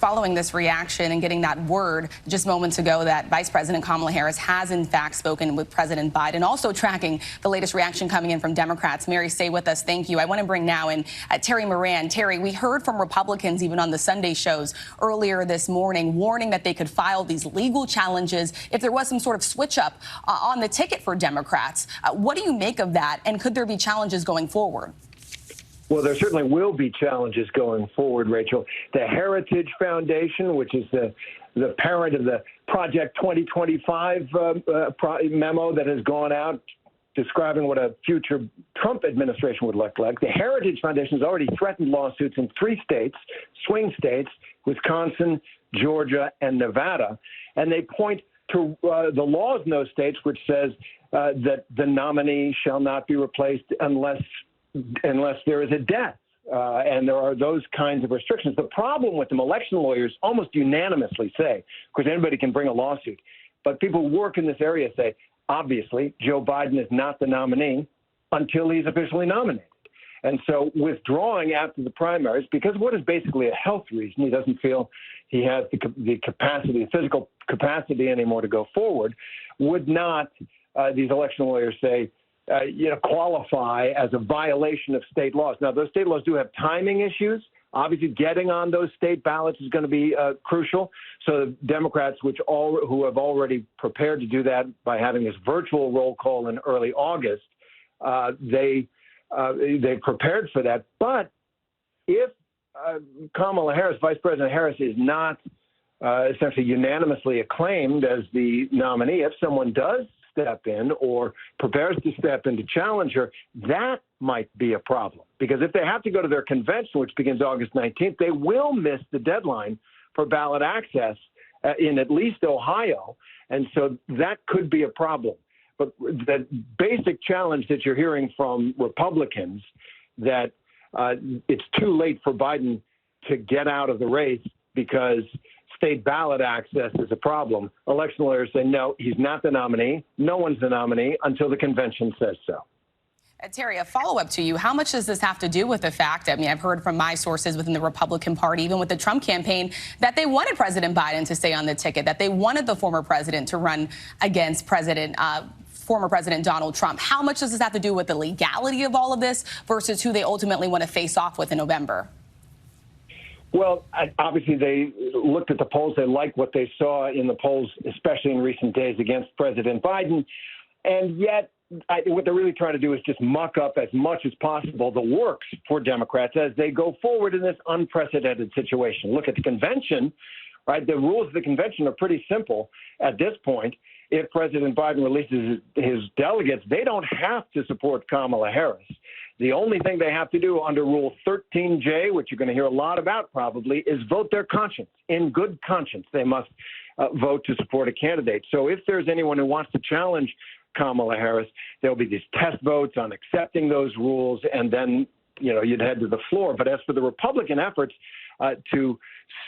Following this reaction and getting that word just moments ago that Vice President Kamala Harris has in fact spoken with President Biden, also tracking the latest reaction coming in from Democrats. Mary, stay with us. Thank you. I want to bring now in Terry Moran. Terry, we heard from Republicans even on the Sunday shows earlier this morning warning that they could file these legal challenges if there was some sort of switch up on the ticket for Democrats. What do you make of that? And could there be challenges going forward? Well, there certainly will be challenges going forward, Rachel. The Heritage Foundation, which is the parent of the Project 2025 memo that has gone out describing what a future Trump administration would look like. The Heritage Foundation has already threatened lawsuits in 3 states, swing states, Wisconsin, Georgia, and Nevada. And they point to the laws in those states, which says that the nominee shall not be replaced unless there is a death, and there are those kinds of restrictions. The problem with them, election lawyers almost unanimously say, because anybody can bring a lawsuit, but people who work in this area say, obviously, Joe Biden is not the nominee until he's officially nominated. And so withdrawing after the primaries, because what is basically a health reason, he doesn't feel he has the capacity, the physical capacity anymore to go forward, would not, these election lawyers say, qualify as a violation of state laws. Now, those state laws do have timing issues. Obviously, getting on those state ballots is going to be crucial. So the Democrats, who have already prepared to do that by having this virtual roll call in early August, they prepared for that. But if Kamala Harris, Vice President Harris, is not essentially unanimously acclaimed as the nominee, if someone does step in or prepares to step in to challenge her, that might be a problem. Because if they have to go to their convention, which begins August 19th, they will miss the deadline for ballot access in at least Ohio. And so that could be a problem. But the basic challenge that you're hearing from Republicans, that it's too late for Biden to get out of the race because state ballot access is a problem. Election lawyers say, no, he's not the nominee. No one's the nominee until the convention says so. Terry, a follow-up to you. How much does this have to do with the fact, I mean, I've heard from my sources within the Republican Party, even with the Trump campaign, that they wanted President Biden to stay on the ticket, that they wanted the former president to run against former President Donald Trump. How much does this have to do with the legality of all of this versus who they ultimately want to face off with in November? Well, obviously, they looked at the polls. They liked what they saw in the polls, especially in recent days against President Biden. And yet, what they're really trying to do is just muck up as much as possible the works for Democrats as they go forward in this unprecedented situation. Look at the convention, right? The rules of the convention are pretty simple at this point. If President Biden releases his delegates, they don't have to support Kamala Harris. The only thing they have to do under Rule 13J, which you're going to hear a lot about probably, is vote their conscience. In good conscience, they must vote to support a candidate. So if there's anyone who wants to challenge Kamala Harris, there'll be these test votes on accepting those rules, and then, you'd head to the floor. But as for the Republican efforts to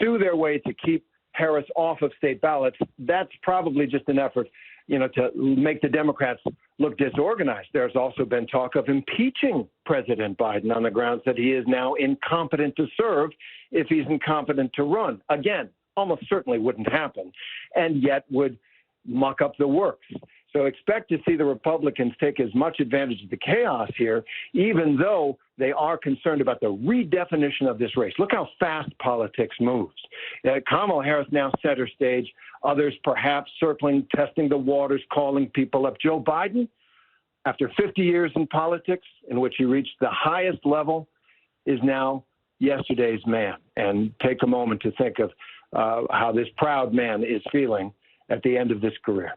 sue their way to keep Harris off of state ballots, that's probably just an effort, to make the Democrats look disorganized. There's also been talk of impeaching President Biden on the grounds that he is now incompetent to serve if he's incompetent to run. Again, almost certainly wouldn't happen, and yet would muck up the works. So expect to see the Republicans take as much advantage of the chaos here, even though they are concerned about the redefinition of this race. Look how fast politics moves. Kamala Harris now center stage, others perhaps circling, testing the waters, calling people up. Joe Biden, after 50 years in politics, in which he reached the highest level, is now yesterday's man. And take a moment to think of how this proud man is feeling at the end of this career.